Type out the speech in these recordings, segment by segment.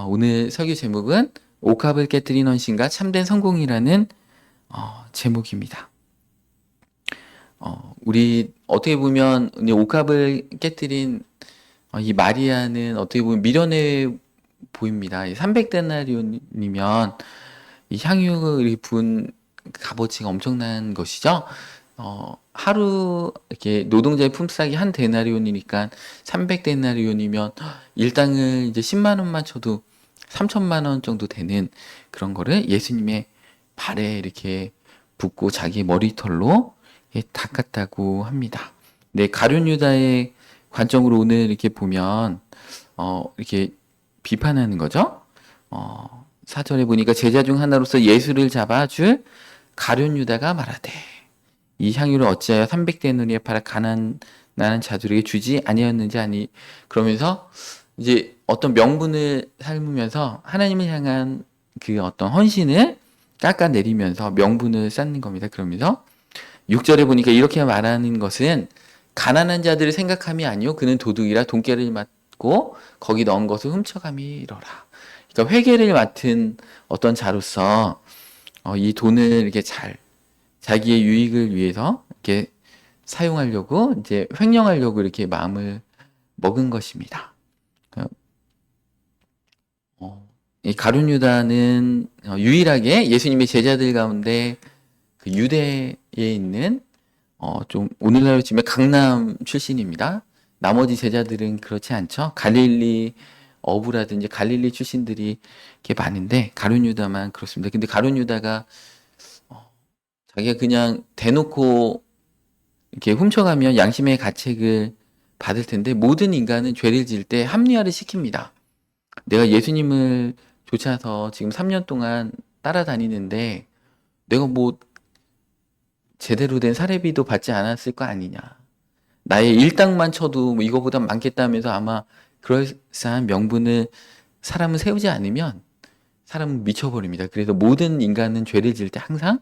오늘 설교 제목은 옥합을 깨뜨린 헌신과 참된 성공이라는 제목입니다. 우리 어떻게 보면 이 옥합을 깨뜨린 이 마리아는 어떻게 보면 미련해 보입니다. 300데나리온이면 이 향유를 부은 값어치가 엄청난 것이죠. 하루 이렇게 노동자의 품삯이 한 데나리온이니까 300데나리온이면 일당을 이제 10만 원만 쳐도 3천만 원 정도 되는 그런 거를 예수님의 발에 이렇게 붓고 자기 머리털로 닦았다고 합니다. 네, 가룟 유다의 관점으로 오늘 이렇게 보면 이렇게 비판하는 거죠. 4절에 보니까 제자 중 하나로서 예수를 잡아줄 가룟 유다가 말하되 이 향유를 어찌하여 300데나리온에 팔아 가난한 자들에게 주지 아니었는지 아니. 그러면서 이제 어떤 명분을 삶으면서 하나님을 향한 그 어떤 헌신을 깎아내리면서 명분을 쌓는 겁니다. 그러면서 6절에 보니까 이렇게 말하는 것은 가난한 자들을 생각함이 아니요 그는 도둑이라 돈깨를 맞고 거기 넣은 것을 훔쳐감이로라. 그러니까 회계를 맡은 어떤 자로서 이 돈을 이렇게 잘 자기의 유익을 위해서 이렇게 사용하려고 이제 횡령하려고 이렇게 마음을 먹은 것입니다. 이 가룟 유다는 유일하게 예수님의 제자들 가운데 그 유대에 있는 좀 오늘날로 치면 강남 출신입니다. 나머지 제자들은 그렇지 않죠. 갈릴리 어부라든지 갈릴리 출신들이 이렇게 많은데 가룟 유다만 그렇습니다. 근데 가룟 유다가 자기가 그냥 대놓고 이렇게 훔쳐가면 양심의 가책을 받을 텐데 모든 인간은 죄를 지을 때 합리화를 시킵니다. 내가 예수님을 쫓아서 지금 3년 동안 따라다니는데 내가 뭐 제대로 된 사례비도 받지 않았을 거 아니냐. 나의 일당만 쳐도 뭐 이거보다 많겠다면서 아마 그럴싸한 명분을 사람은 세우지 않으면 사람은 미쳐버립니다. 그래서 모든 인간은 죄를 지을 때 항상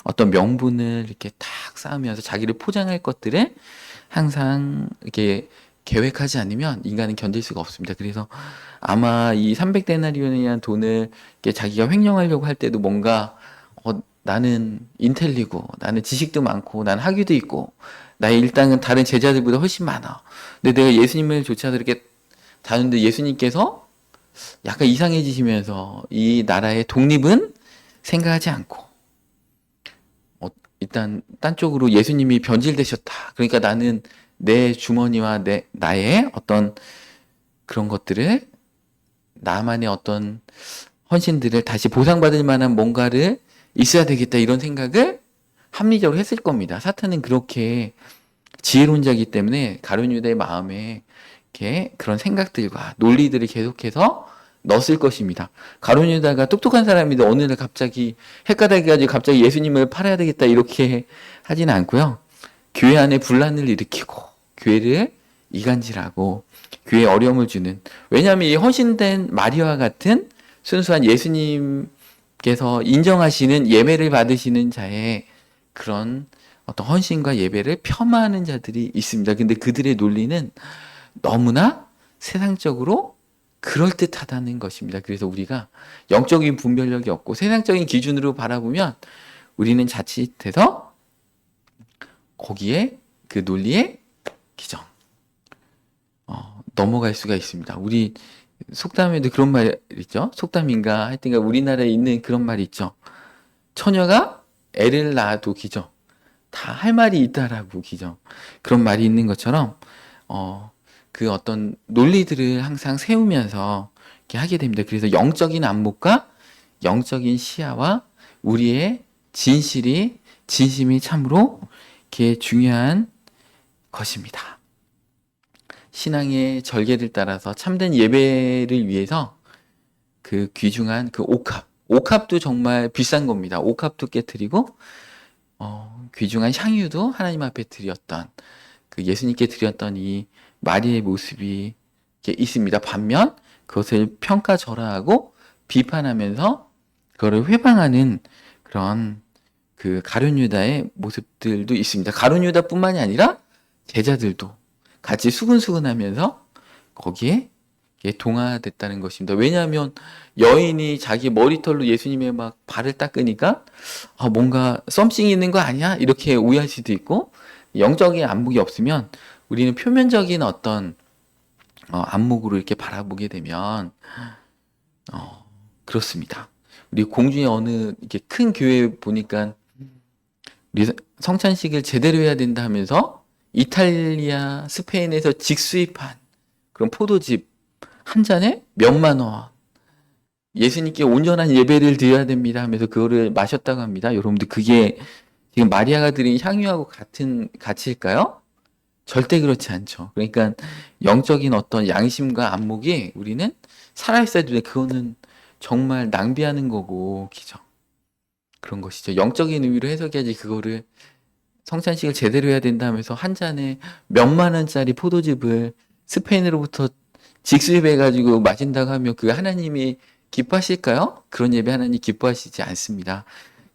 어떤 명분을 이렇게 탁 쌓으면서 자기를 포장할 것들을 항상 이렇게 계획하지 않으면 인간은 견딜 수가 없습니다. 그래서 아마 이 300데나리온이라는 돈을 이렇게 자기가 횡령하려고 할 때도 뭔가 나는 인텔리고 나는 지식도 많고 나는 학위도 있고 나의 일당은 다른 제자들보다 훨씬 많아. 근데 내가 예수님을 쫓아서 이렇게 다녔는데 예수님께서 약간 이상해지시면서 이 나라의 독립은 생각하지 않고 일단 딴 쪽으로 예수님이 변질되셨다. 그러니까 나는 내 주머니와 나의 어떤 그런 것들을 나만의 어떤 헌신들을 다시 보상받을 만한 뭔가를 있어야 되겠다 이런 생각을 합리적으로 했을 겁니다. 사탄은 그렇게 지혜론자이기 때문에 가룟 유다의 마음에 이렇게 그런 생각들과 논리들을 계속해서 넣었을 것입니다. 가룟 유다가 똑똑한 사람인데 어느 날 갑자기 헷가닥이 가지고 갑자기 예수님을 팔아야 되겠다 이렇게 하지는 않고요. 교회 안에 분란을 일으키고 교회를 이간질하고 교회에 어려움을 주는, 왜냐하면 이 헌신된 마리아와 같은 순수한 예수님께서 인정하시는 예배를 받으시는 자의 그런 어떤 헌신과 예배를 폄하하는 자들이 있습니다. 근데 그들의 논리는 너무나 세상적으로 그럴듯하다는 것입니다. 그래서 우리가 영적인 분별력이 없고 세상적인 기준으로 바라보면 우리는 자칫해서 거기에 그 논리에 기정 넘어갈 수가 있습니다. 우리 속담에도 그런 말 있죠. 속담인가 하여튼가 우리나라에 있는 그런 말이 있죠. 처녀가 애를 낳아도 기정, 다 할 말이 있다라고 기정, 그런 말이 있는 것처럼 그 어떤 논리들을 항상 세우면서 이렇게 하게 됩니다. 그래서 영적인 안목과 영적인 시야와 우리의 진심이 참으로 이렇게 중요한 것입니다. 신앙의 절개를 따라서 참된 예배를 위해서 그 귀중한 그 옥합도 정말 비싼 겁니다. 옥합도 깨뜨리고 귀중한 향유도 하나님 앞에 드렸던 그 예수님께 드렸던 이 마리의 모습이 있습니다. 반면 그것을 평가절하하고 비판하면서 그거를 회방하는 그런 그 가룟 유다의 모습들도 있습니다. 가룟 유다뿐만이 아니라 제자들도 같이 수근수근하면서 거기에 동화됐다는 것입니다. 왜냐하면 여인이 자기 머리털로 예수님의 막 발을 닦으니까 뭔가 썸씽이 있는 거 아니야? 이렇게 오해할 수도 있고, 영적인 안목이 없으면 우리는 표면적인 어떤 안목으로 이렇게 바라보게 되면 그렇습니다. 우리 공주의 어느 이렇게 큰 교회 보니까 우리 성찬식을 제대로 해야 된다 하면서 이탈리아, 스페인에서 직수입한 그런 포도즙 한 잔에 몇만 원. 예수님께 온전한 예배를 드려야 됩니다 하면서 그거를 마셨다고 합니다. 여러분들 그게 지금 마리아가 드린 향유하고 같은 가치일까요? 절대 그렇지 않죠. 그러니까 영적인 어떤 양심과 안목이 우리는 살아있어야 되는데 그거는 정말 낭비하는 거고, 기죠. 그런 것이죠. 영적인 의미로 해석해야지 그거를 성찬식을 제대로 해야 된다 하면서 한 잔에 몇만 원짜리 포도즙을 스페인으로부터 직수입해가지고 마신다고 하면 그 하나님이 기뻐하실까요? 그런 예배 하나님 기뻐하시지 않습니다.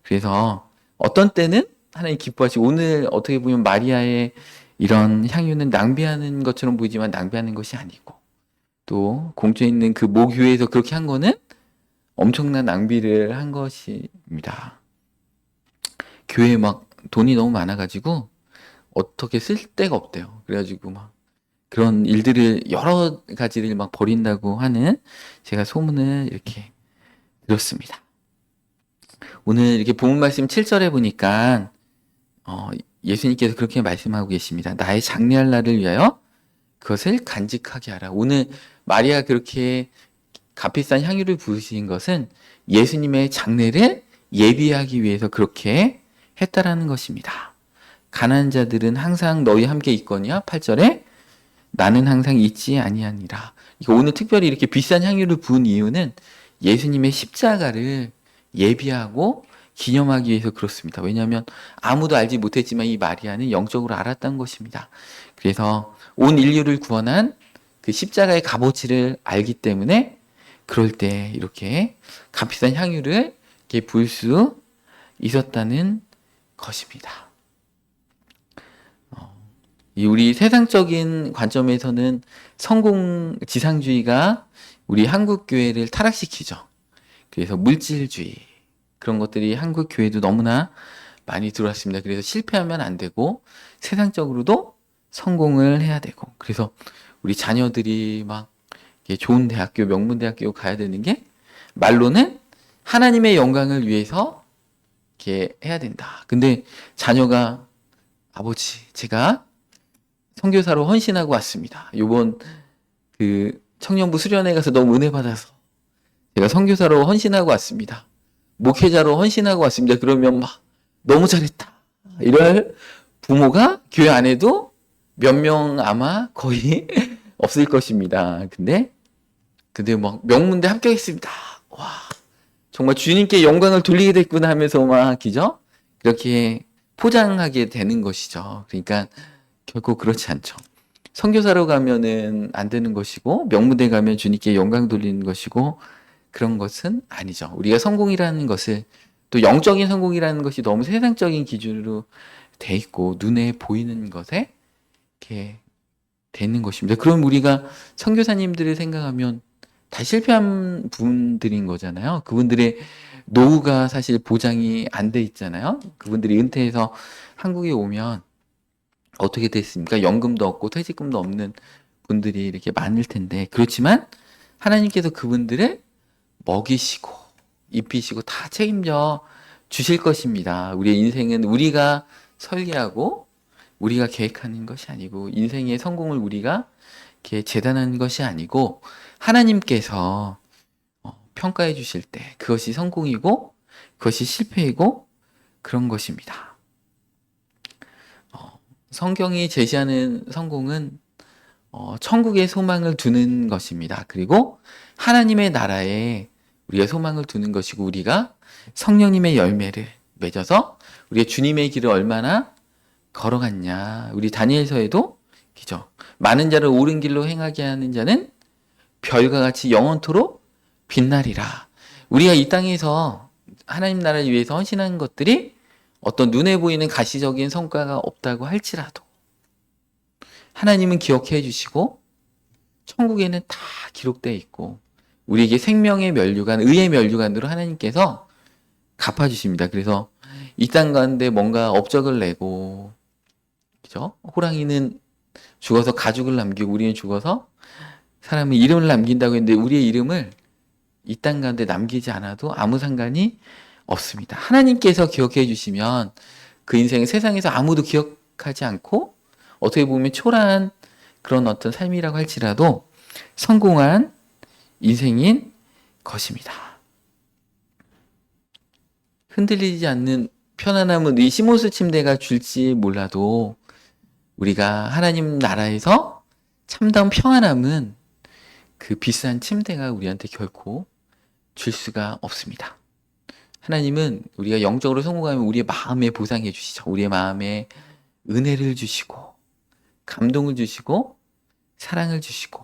그래서 어떤 때는 하나님 기뻐하시고, 오늘 어떻게 보면 마리아의 이런 향유는 낭비하는 것처럼 보이지만 낭비하는 것이 아니고, 또 공주에 있는 그 모교회에서 그렇게 한 거는 엄청난 낭비를 한 것입니다. 교회에 막 돈이 너무 많아가지고 어떻게 쓸 데가 없대요. 그래가지고 막 그런 일들을 여러 가지를 막 벌인다고 하는, 제가 소문을 이렇게 들었습니다. 오늘 이렇게 본문 말씀 7절에 보니까 예수님께서 그렇게 말씀하고 계십니다. 나의 장래할 날을 위하여 그것을 간직하게 하라. 오늘 마리아 그렇게 값비싼 향유를 부으신 것은 예수님의 장래를 예비하기 위해서 그렇게 했다라는 것입니다. 가난한 자들은 항상 너희 함께 있거니와 8절에 나는 항상 있지 아니하니라. 이거 오늘 특별히 이렇게 비싼 향유를 부은 이유는 예수님의 십자가를 예비하고 기념하기 위해서 그렇습니다. 왜냐하면 아무도 알지 못했지만 이 마리아는 영적으로 알았던 것입니다. 그래서 온 인류를 구원한 그 십자가의 값어치를 알기 때문에 그럴 때 이렇게 값비싼 향유를 이렇게 부을 수 있었다는 것입니다. 우리 세상적인 관점에서는 성공 지상주의가 우리 한국 교회를 타락시키죠. 그래서 물질주의, 그런 것들이 한국 교회도 너무나 많이 들어왔습니다. 그래서 실패하면 안 되고 세상적으로도 성공을 해야 되고, 그래서 우리 자녀들이 막 좋은 대학교, 명문대학교 가야 되는 게 말로는 하나님의 영광을 위해서 이렇게 해야 된다. 근데 자녀가 아버지, 제가 선교사로 헌신하고 왔습니다. 요번 그 청년부 수련회 가서 너무 은혜 받아서 제가 선교사로 헌신하고 왔습니다. 목회자로 헌신하고 왔습니다. 그러면 막 너무 잘했다. 이럴 부모가 교회 안에도 몇 명 아마 거의 없을 것입니다. 근데 막 명문대 합격했습니다. 와, 정말 주님께 영광을 돌리게 됐구나 하면서 막 기죠? 그렇게 포장하게 되는 것이죠. 그러니까 결코 그렇지 않죠. 선교사로 가면은 안 되는 것이고, 명문대 가면 주님께 영광 돌리는 것이고, 그런 것은 아니죠. 우리가 성공이라는 것을, 또 영적인 성공이라는 것이 너무 세상적인 기준으로 돼 있고 눈에 보이는 것에 이렇게 되는 것입니다. 그럼 우리가 선교사님들을 생각하면 다 실패한 분들인 거잖아요. 그분들의 노후가 사실 보장이 안 돼 있잖아요. 그분들이 은퇴해서 한국에 오면 어떻게 됐습니까? 연금도 없고 퇴직금도 없는 분들이 이렇게 많을 텐데, 그렇지만 하나님께서 그분들을 먹이시고 입히시고 다 책임져 주실 것입니다. 우리의 인생은 우리가 설계하고 우리가 계획하는 것이 아니고, 인생의 성공을 우리가 이렇게 재단하는 것이 아니고, 하나님께서 평가해 주실 때 그것이 성공이고 그것이 실패이고 그런 것입니다. 성경이 제시하는 성공은 천국의 소망을 두는 것입니다. 그리고 하나님의 나라에 우리가 소망을 두는 것이고, 우리가 성령님의 열매를 맺어서 우리의 주님의 길을 얼마나 걸어갔냐. 우리 다니엘서에도 기죠. 많은 자를 옳은 길로 행하게 하는 자는 별과 같이 영원토록 빛나리라. 우리가 이 땅에서 하나님 나라를 위해서 헌신하는 것들이 어떤 눈에 보이는 가시적인 성과가 없다고 할지라도 하나님은 기억해 주시고 천국에는 다 기록되어 있고 우리에게 생명의 면류관, 의의 면류관으로 하나님께서 갚아주십니다. 그래서 이 땅 가운데 뭔가 업적을 내고, 그죠? 호랑이는 죽어서 가죽을 남기고 우리는 죽어서 사람의 이름을 남긴다고 했는데 우리의 이름을 이 땅 가운데 남기지 않아도 아무 상관이 없습니다. 하나님께서 기억해 주시면 그 인생은 세상에서 아무도 기억하지 않고 어떻게 보면 초라한 그런 어떤 삶이라고 할지라도 성공한 인생인 것입니다. 흔들리지 않는 편안함은 이 시몬스 침대가 줄지 몰라도 우리가 하나님 나라에서 참다운 평안함은 그 비싼 침대가 우리한테 결코 줄 수가 없습니다. 하나님은 우리가 영적으로 성공하면 우리의 마음에 보상해 주시죠. 우리의 마음에 은혜를 주시고 감동을 주시고 사랑을 주시고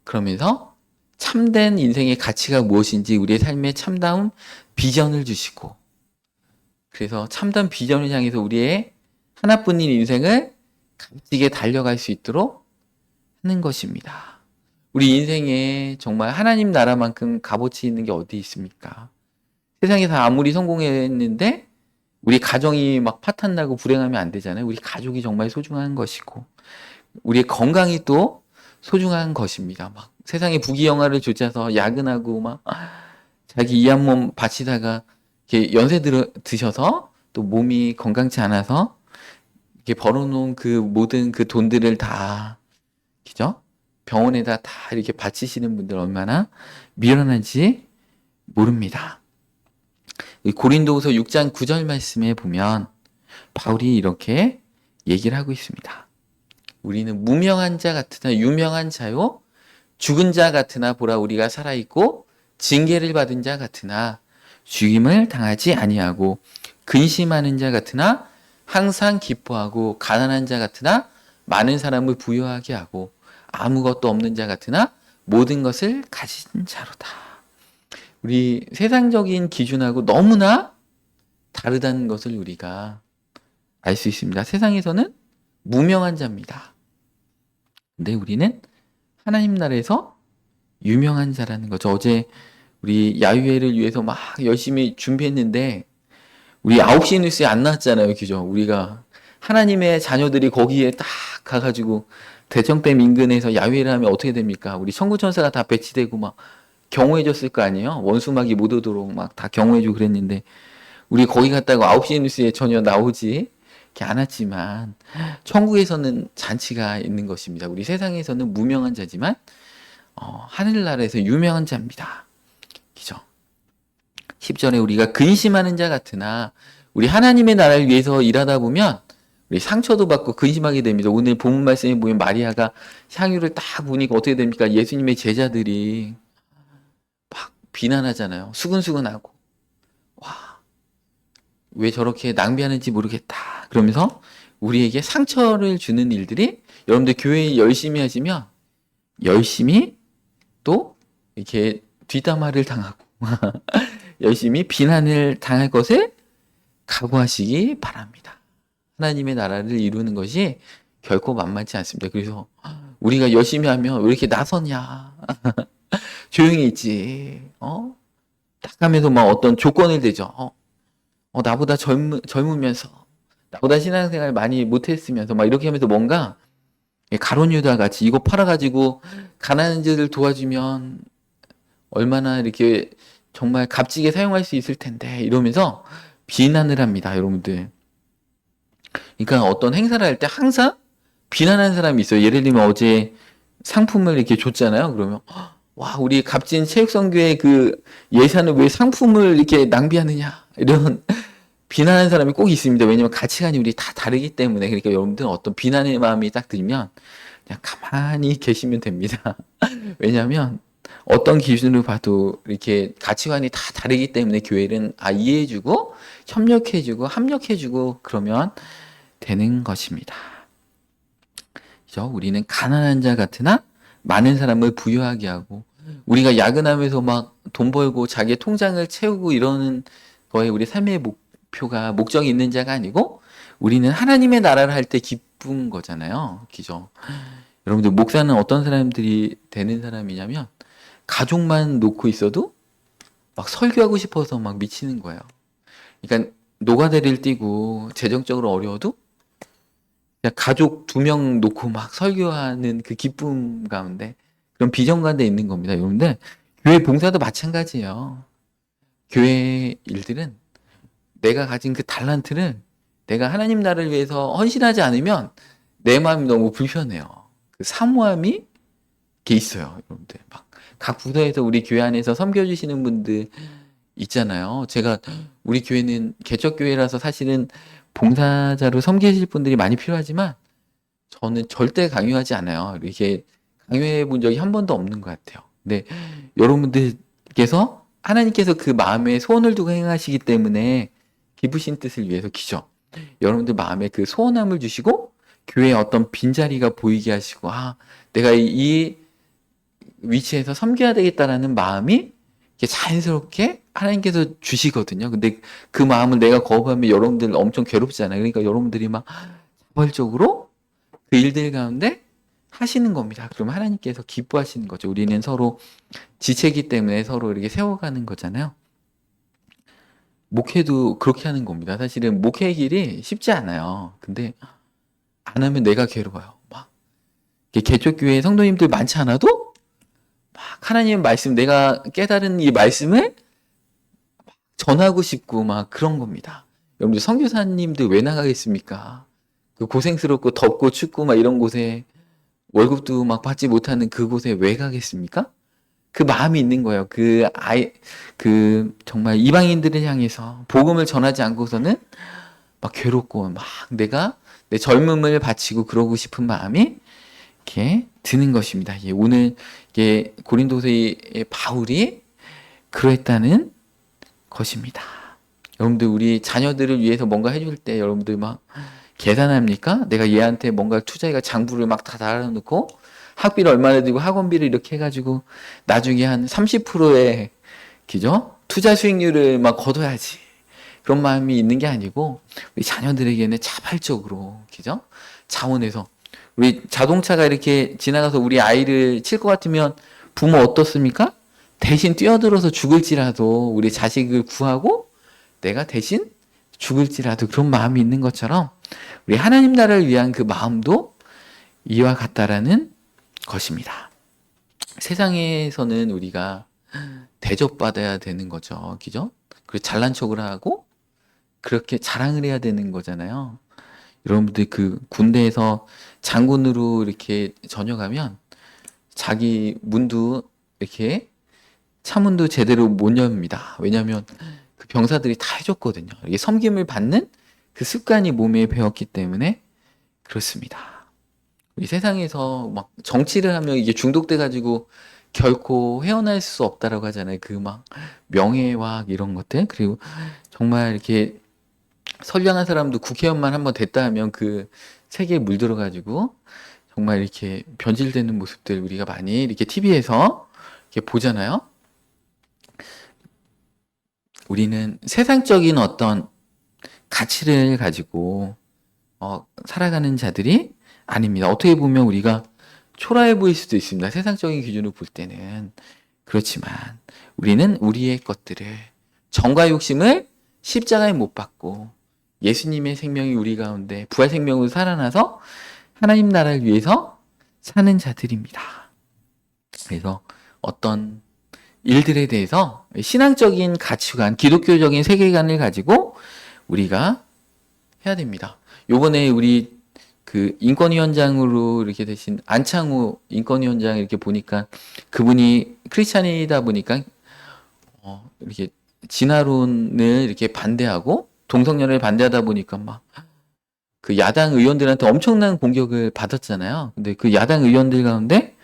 그러면서 참된 인생의 가치가 무엇인지 우리의 삶에 참다운 비전을 주시고 그래서 참다운 비전을 향해서 우리의 하나뿐인 인생을 값지게 달려갈 수 있도록 하는 것입니다. 우리 인생에 정말 하나님 나라만큼 값어치 있는 게 어디 있습니까? 세상에서 아무리 성공했는데 우리 가정이 막 파탄나고 불행하면 안 되잖아요. 우리 가족이 정말 소중한 것이고 우리의 건강이 또 소중한 것입니다. 막 세상에 부귀영화를 좇아서 야근하고 막 자기 이 한 몸 바치다가 이렇게 연세 드셔서 또 몸이 건강치 않아서 이렇게 벌어놓은 그 모든 그 돈들을 다 그죠? 병원에다 다 이렇게 바치시는 분들 얼마나 미련한지 모릅니다. 고린도후서 6장 9절 말씀에 보면 바울이 이렇게 얘기를 하고 있습니다. 우리는 무명한 자 같으나 유명한 자요 죽은 자 같으나 보라 우리가 살아있고 징계를 받은 자 같으나 죽임을 당하지 아니하고 근심하는 자 같으나 항상 기뻐하고 가난한 자 같으나 많은 사람을 부유하게 하고 아무것도 없는 자 같으나 모든 것을 가진 자로다. 우리 세상적인 기준하고 너무나 다르다는 것을 우리가 알 수 있습니다. 세상에서는 무명한 자입니다. 근데 우리는 하나님 나라에서 유명한 자라는 거죠. 어제 우리 야유회를 위해서 막 열심히 준비했는데 우리 9시 뉴스에 안 나왔잖아요. 그죠? 우리가 하나님의 자녀들이 거기에 딱 가가지고 대청댐 인근에서 야유회를 하면 어떻게 됩니까? 우리 천구천사가 다 배치되고 막 경호해줬을 거 아니에요? 원수막이 못 오도록 막 다 경호해주고 그랬는데 우리 거기 갔다가 9시 뉴스에 전혀 나오지 않았지만 천국에서는 잔치가 있는 것입니다. 우리 세상에서는 무명한 자지만 하늘나라에서 유명한 자입니다. 그죠? 10절에 우리가 근심하는 자 같으나 우리 하나님의 나라를 위해서 일하다 보면 우리 상처도 받고 근심하게 됩니다. 오늘 본문 말씀에 보면 마리아가 향유를 딱 보니까 어떻게 됩니까? 예수님의 제자들이 막 비난하잖아요. 수근수근하고 와, 왜 저렇게 낭비하는지 모르겠다. 그러면서 우리에게 상처를 주는 일들이 여러분들 교회 열심히 하시면 열심히 또 이렇게 뒷담화를 당하고 열심히 비난을 당할 것을 각오하시기 바랍니다. 하나님의 나라를 이루는 것이 결코 만만치 않습니다. 그래서 우리가 열심히 하면 왜 이렇게 나서냐 조용히 있지 딱 하면서 막 어떤 조건을 대죠. 나보다 젊으면서 나보다 신앙생활 많이 못했으면서 막 이렇게 하면서 뭔가 가룟 유다 같이 이거 팔아가지고 가난한 자들 도와주면 얼마나 이렇게 정말 값지게 사용할 수 있을 텐데 이러면서 비난을 합니다, 여러분들. 그러니까 어떤 행사를 할 때 항상 비난하는 사람이 있어요. 예를 들면 어제 상품을 이렇게 줬잖아요. 그러면 와, 우리 값진 체육성교회 그 예산을 왜 상품을 이렇게 낭비하느냐 이런 비난하는 사람이 꼭 있습니다. 왜냐면 가치관이 우리 다 다르기 때문에. 그러니까 여러분들은 어떤 비난의 마음이 딱 들면 그냥 가만히 계시면 됩니다. 왜냐하면 어떤 기준으로 봐도 이렇게 가치관이 다 다르기 때문에 교회는 이해해주고 협력해주고 합력해주고 그러면 되는 것입니다. 그죠? 우리는 가난한 자 같으나 많은 사람을 부유하게 하고 우리가 야근하면서 막 돈 벌고 자기의 통장을 채우고 이러는 거에 우리 삶의 목적이 있는 자가 아니고 우리는 하나님의 나라를 할 때 기쁜 거잖아요. 그죠? 여러분들 목사는 어떤 사람들이 되는 사람이냐면 가족만 놓고 있어도 막 설교하고 싶어서 막 미치는 거예요. 그러니까 노가다를 뛰고 재정적으로 어려워도 그냥 가족 2명 놓고 막 설교하는 그 기쁨 가운데 그런 비전 가운데 있는 겁니다. 여러분들 교회 봉사도 마찬가지예요. 교회 일들은 내가 가진 그 달란트를 내가 하나님 나라를 위해서 헌신하지 않으면 내 마음이 너무 불편해요. 그 사모함이 이렇게 있어요. 여러분들 막 각 부서에서 우리 교회 안에서 섬겨주시는 분들 있잖아요. 제가 우리 교회는 개척교회라서 사실은 봉사자로 섬기실 분들이 많이 필요하지만 저는 절대 강요하지 않아요. 이렇게 강요해 본 적이 한 번도 없는 것 같아요. 근데 여러분들께서 하나님께서 그 마음에 소원을 두고 행하시기 때문에 기쁘신 뜻을 위해서 기죠. 여러분들 마음에 그 소원함을 주시고 교회에 어떤 빈자리가 보이게 하시고 내가 이 위치에서 섬겨야 되겠다라는 마음이 이렇게 자연스럽게 하나님께서 주시거든요. 근데 그 마음을 내가 거부하면 여러분들 엄청 괴롭잖아요. 그러니까 여러분들이 막 자발적으로 그 일들 가운데 하시는 겁니다. 그럼 하나님께서 기뻐하시는 거죠. 우리는 서로 지체기 때문에 서로 이렇게 세워가는 거잖아요. 목회도 그렇게 하는 겁니다. 사실은 목회 길이 쉽지 않아요. 근데 안 하면 내가 괴로워요. 막 개척교회 성도님들 많지 않아도 막 하나님 말씀 내가 깨달은 이 말씀을 전하고 싶고 막 그런 겁니다. 여러분들 선교사님들 왜 나가겠습니까? 그 고생스럽고 덥고 춥고 막 이런 곳에 월급도 막 받지 못하는 그곳에 왜 가겠습니까? 그 마음이 있는 거예요. 정말 이방인들을 향해서 복음을 전하지 않고서는 막 괴롭고 막 내가 내 젊음을 바치고 그러고 싶은 마음이 이렇게 드는 것입니다. 오늘 고린도서의 바울이 그랬다는 것입니다. 여러분들 우리 자녀들을 위해서 뭔가 해줄 때 여러분들 막 계산합니까? 내가 얘한테 뭔가 투자해가 장부를 막 다 달아놓고 학비를 얼마나 들고 학원비를 이렇게 해가지고 나중에 한 30%의 그죠? 투자 수익률을 막 거둬야지. 그런 마음이 있는 게 아니고 우리 자녀들에게는 자발적으로 그죠? 자원해서 우리 자동차가 이렇게 지나가서 우리 아이를 칠 것 같으면 부모 어떻습니까? 대신 뛰어들어서 죽을지라도 우리 자식을 구하고 내가 대신 죽을지라도 그런 마음이 있는 것처럼 우리 하나님 나라를 위한 그 마음도 이와 같다라는 것입니다. 세상에서는 우리가 대접받아야 되는 거죠. 그죠? 그리고 잘난 척을 하고 그렇게 자랑을 해야 되는 거잖아요. 여러분들 그 군대에서 장군으로 이렇게 전역하면 자기 문도 이렇게 차문도 제대로 못 엽니다. 왜냐하면 그 병사들이 다 해줬거든요. 이게 섬김을 받는 그 습관이 몸에 배었기 때문에 그렇습니다. 우리 세상에서 막 정치를 하면 이게 중독돼 가지고 결코 헤어날 수 없다라고 하잖아요. 그 막 명예와 이런 것들 그리고 정말 이렇게 선량한 사람도 국회의원만 한번 됐다 하면 그 세계에 물들어 가지고 정말 이렇게 변질되는 모습들 우리가 많이 이렇게 TV에서 이렇게 보잖아요. 우리는 세상적인 어떤 가치를 가지고 살아가는 자들이 아닙니다. 어떻게 보면 우리가 초라해 보일 수도 있습니다. 세상적인 기준으로 볼 때는. 그렇지만 우리는 우리의 것들을 정과 욕심을 십자가에 못 박고 예수님의 생명이 우리 가운데 부활 생명으로 살아나서 하나님 나라를 위해서 사는 자들입니다. 그래서 어떤 일들에 대해서 신앙적인 가치관, 기독교적인 세계관을 가지고 우리가 해야 됩니다. 요번에 우리 그 인권위원장으로 이렇게 되신 안창호 인권위원장 이렇게 보니까 그분이 크리스찬이다 보니까 이렇게 진화론을 이렇게 반대하고 동성연애를 반대하다 보니까 막 그 야당 의원들한테 엄청난 공격을 받았잖아요. 근데 그 야당 의원들 가운데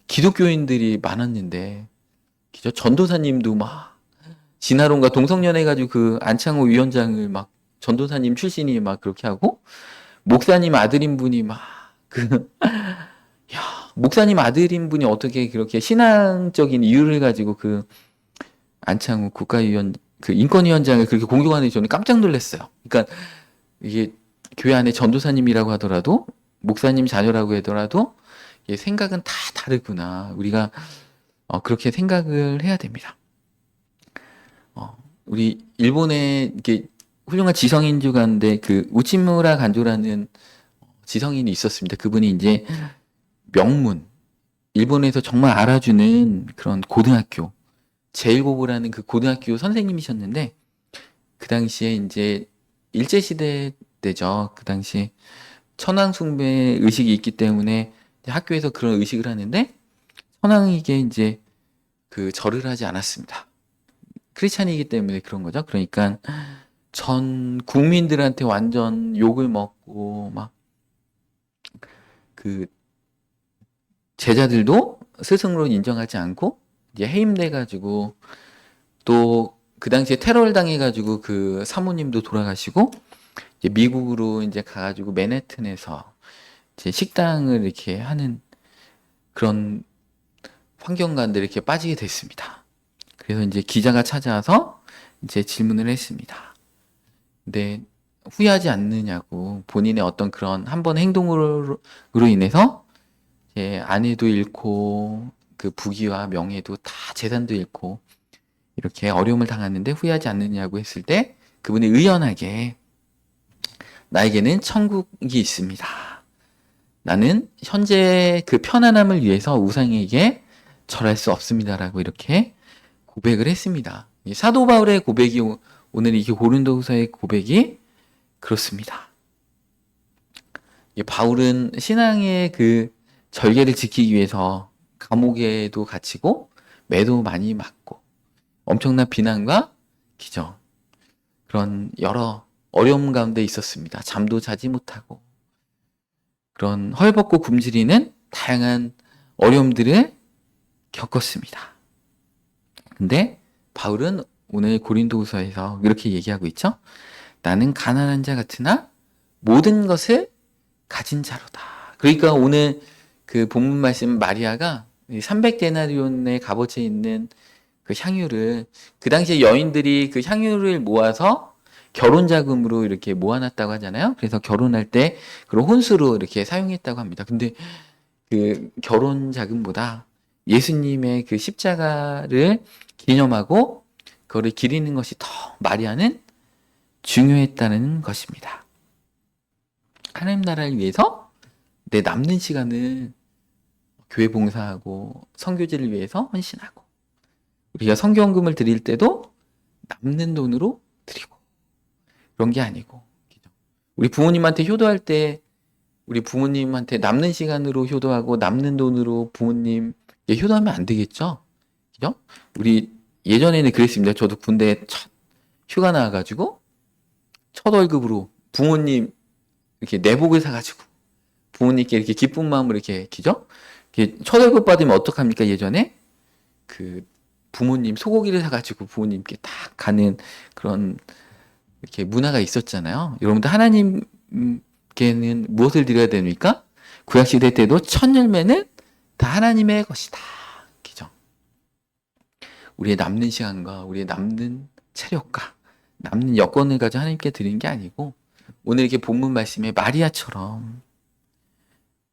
기독교인들이 많았는데 기저 전도사님도 막 진화론과 동성연애 가지고 그 안창호 위원장을 막 전도사님 출신이 막 그렇게 하고 목사님 아들인 분이 막 목사님 아들인 분이 어떻게 그렇게 신앙적인 이유를 가지고 그 안창호 국가위원 그 인권위원장을 그렇게 공격하는 저는 깜짝 놀랐어요. 그러니까 이게 교회 안에 전도사님이라고 하더라도 목사님 자녀라고 하더라도 생각은 다 다르구나. 우리가 그렇게 생각을 해야 됩니다. 우리 일본에 이렇게 훌륭한 지성인주 가운데 그 우치무라 간조라는 지성인이 있었습니다. 그분이 이제 명문, 일본에서 정말 알아주는 그런 고등학교, 제일고고라는 그 고등학교 선생님이셨는데, 그 당시에 이제 일제시대 때죠. 그 당시에 천황숭배 의식이 있기 때문에 학교에서 그런 의식을 하는데, 천황에게 이제 그 절을 하지 않았습니다. 크리스찬이기 때문에 그런 거죠. 그러니까 전 국민들한테 완전 욕을 먹고 막 그 제자들도 스승으로 인정하지 않고 이제 해임돼 가지고 또 그 당시에 테러를 당해 가지고 그 사모님도 돌아가시고 이제 미국으로 이제 가 가지고 맨해튼에서 이제 식당을 이렇게 하는 그런 환경 가운데 이렇게 빠지게 됐습니다. 그래서 이제 기자가 찾아와서 이제 질문을 했습니다. 근데 후회하지 않느냐고, 본인의 어떤 그런 한 번의 행동으로 인해서 이제 아내도 잃고 그 부귀와 명예도 다 재산도 잃고 이렇게 어려움을 당했는데 후회하지 않느냐고 했을 때 그분이 의연하게 나에게는 천국이 있습니다. 나는 현재 그 편안함을 위해서 우상에게 절할 수 없습니다라고 이렇게 고백을 했습니다. 이 사도 바울의 고백이 오늘 이 고린도후서의 고백이 그렇습니다. 이 바울은 신앙의 그 절개를 지키기 위해서 감옥에도 갇히고 매도 많이 맞고 엄청난 비난과 기정, 그런 여러 어려움 가운데 있었습니다. 잠도 자지 못하고 그런 헐벗고 굶주리는 다양한 어려움들을 겪었습니다. 근데 바울은 오늘 고린도후서에서 이렇게 얘기하고 있죠. 나는 가난한 자 같으나 모든 것을 가진 자로다. 그러니까 오늘 그 본문 말씀 마리아가 300데나리온의 값어치에 있는 그 향유를, 그 당시에 여인들이 그 향유를 모아서 결혼 자금으로 이렇게 모아놨다고 하잖아요. 그래서 결혼할 때 그런 혼수로 이렇게 사용했다고 합니다. 근데 그 결혼 자금보다 예수님의 그 십자가를 기념하고 그거를 기리는 것이 더 마리아는 중요했다는 것입니다. 하나님 나라를 위해서 내 남는 시간을 교회 봉사하고 선교지를 위해서 헌신하고, 우리가 선교헌금을 드릴 때도 남는 돈으로 드리고, 그런 게 아니고, 우리 부모님한테 효도할 때 우리 부모님한테 남는 시간으로 효도하고 남는 돈으로 부모님 효도하면 안 되겠죠? 그죠? 우리 예전에는 그랬습니다. 저도 군대 첫 휴가 나와가지고 첫 월급으로 부모님 이렇게 내복을 사가지고 부모님께 이렇게 기쁜 마음으로 이렇게 기죠? 이렇게 첫 월급 받으면 어떡합니까? 예전에 그 부모님 소고기를 사가지고 부모님께 딱 가는 그런 이렇게 문화가 있었잖아요. 여러분들 하나님께는 무엇을 드려야 됩니까? 구약시대 때도 첫 열매는 다 하나님의 것이다. 그죠? 우리의 남는 시간과 우리의 남는 체력과 남는 여건을 가지고 하나님께 드리는 게 아니고, 오늘 이렇게 본문 말씀에 마리아처럼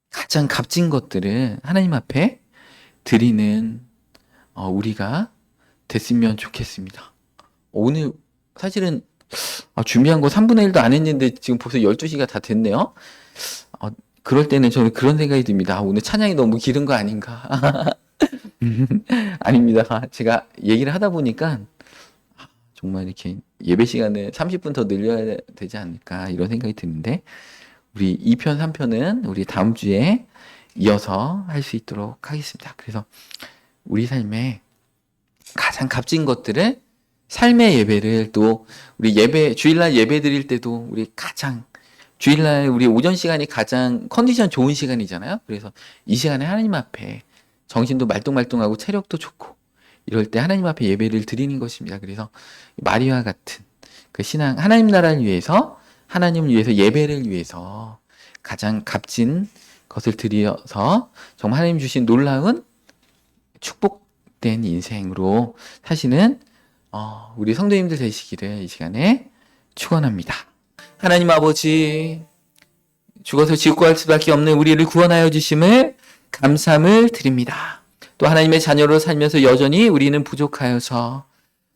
가장 값진 것들을 하나님 앞에 드리는 우리가 됐으면 좋겠습니다. 오늘 사실은 준비한 거 3분의 1도 안 했는데 지금 벌써 12시가 다 됐네요. 그럴 때는 저는 그런 생각이 듭니다. 오늘 찬양이 너무 길은 거 아닌가. 아닙니다. 제가 얘기를 하다 보니까 정말 이렇게 예배 시간을 30분 더 늘려야 되지 않을까 이런 생각이 드는데, 우리 2편, 3편은 우리 다음 주에 이어서 할 수 있도록 하겠습니다. 그래서 우리 삶에 가장 값진 것들을, 삶의 예배를, 또 우리 주일날 예배 드릴 때도 우리 가장, 주일날 우리 오전 시간이 가장 컨디션 좋은 시간이잖아요. 그래서 이 시간에 하나님 앞에 정신도 말똥말똥하고 체력도 좋고 이럴 때 하나님 앞에 예배를 드리는 것입니다. 그래서 마리아와 같은 그 신앙, 하나님 나라를 위해서, 하나님을 위해서, 예배를 위해서 가장 값진 것을 드려서 정말 하나님 주신 놀라운 축복된 인생으로 사시는 우리 성도님들 되시기를 이 시간에 축원합니다. 하나님 아버지, 죽어서 지옥 갈 수밖에 없는 우리를 구원하여 주심을 감사함을 드립니다. 또 하나님의 자녀로 살면서 여전히 우리는 부족하여서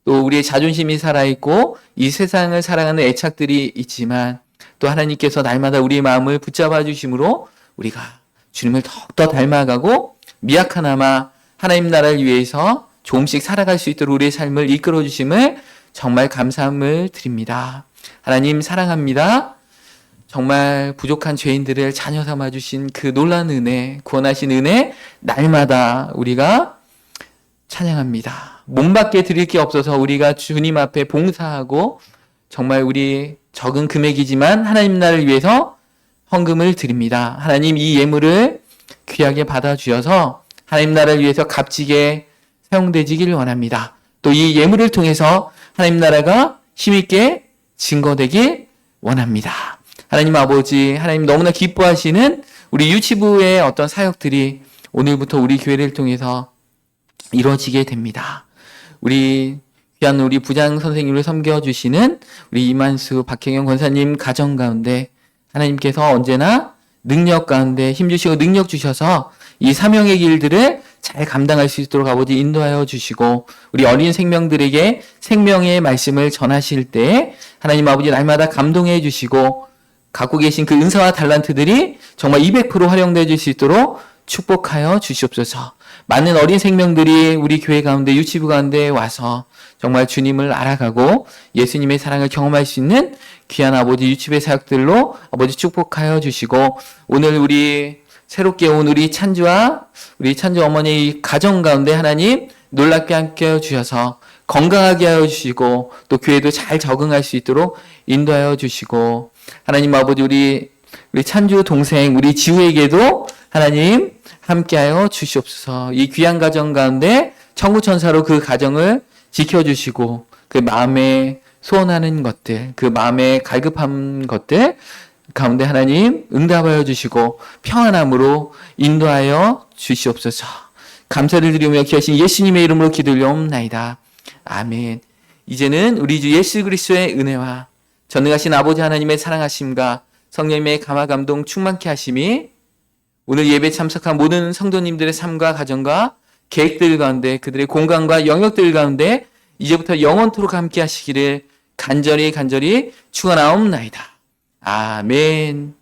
또 우리의 자존심이 살아있고 이 세상을 사랑하는 애착들이 있지만 또 하나님께서 날마다 우리의 마음을 붙잡아 주심으로 우리가 주님을 더욱더 닮아가고 미약하나마 하나님 나라를 위해서 조금씩 살아갈 수 있도록 우리의 삶을 이끌어 주심을 정말 감사함을 드립니다. 하나님 사랑합니다. 정말 부족한 죄인들을 자녀 삼아 주신 그 놀라운 은혜, 구원하신 은혜 날마다 우리가 찬양합니다. 몸밖에 드릴 게 없어서 우리가 주님 앞에 봉사하고 정말 우리 적은 금액이지만 하나님 나라를 위해서 헌금을 드립니다. 하나님 이 예물을 귀하게 받아주셔서 하나님 나라를 위해서 값지게 사용되기를 원합니다. 또 이 예물을 통해서 하나님 나라가 힘있게 증거되길 원합니다. 하나님 아버지, 하나님 너무나 기뻐하시는 우리 유치부의 어떤 사역들이 오늘부터 우리 교회를 통해서 이루어지게 됩니다. 우리 귀한 우리 부장 선생님을 섬겨주시는 우리 이만수, 박혜경 권사님 가정 가운데 하나님께서 언제나 능력 가운데 힘주시고 능력 주셔서 이 사명의 길들을 잘 감당할 수 있도록 아버지 인도하여 주시고 우리 어린 생명들에게 생명의 말씀을 전하실 때 하나님 아버지 날마다 감동해 주시고 갖고 계신 그 은사와 달란트들이 정말 200% 활용되어질 수 있도록 축복하여 주시옵소서. 많은 어린 생명들이 우리 교회 가운데 유치부 가운데 와서 정말 주님을 알아가고 예수님의 사랑을 경험할 수 있는 귀한 아버지 유치부의 사역들로 아버지 축복하여 주시고 오늘 우리 새롭게 온 우리 찬주와 우리 찬주 어머니의 가정 가운데 하나님 놀랍게 함께해 주셔서 건강하게 하여 주시고 또 교회도 잘 적응할 수 있도록 인도하여 주시고 하나님 아버지 우리 찬주 동생 우리 지우에게도 하나님 함께하여 주시옵소서. 이 귀한 가정 가운데 천구천사로 그 가정을 지켜주시고 그 마음에 소원하는 것들, 그 마음에 갈급한 것들 가운데 하나님 응답하여 주시고 평안함으로 인도하여 주시옵소서. 감사를 드리며 귀하신 예수님의 이름으로 기도드리옵나이다. 아멘. 이제는 우리 주 예수 그리스도의 은혜와 전능하신 아버지 하나님의 사랑하심과 성령님의 감화 감동 충만케 하심이 오늘 예배 참석한 모든 성도님들의 삶과 가정과 계획들 가운데 그들의 공간과 영역들 가운데 이제부터 영원토록 함께 하시기를 간절히 축원하옵나이다. 아멘.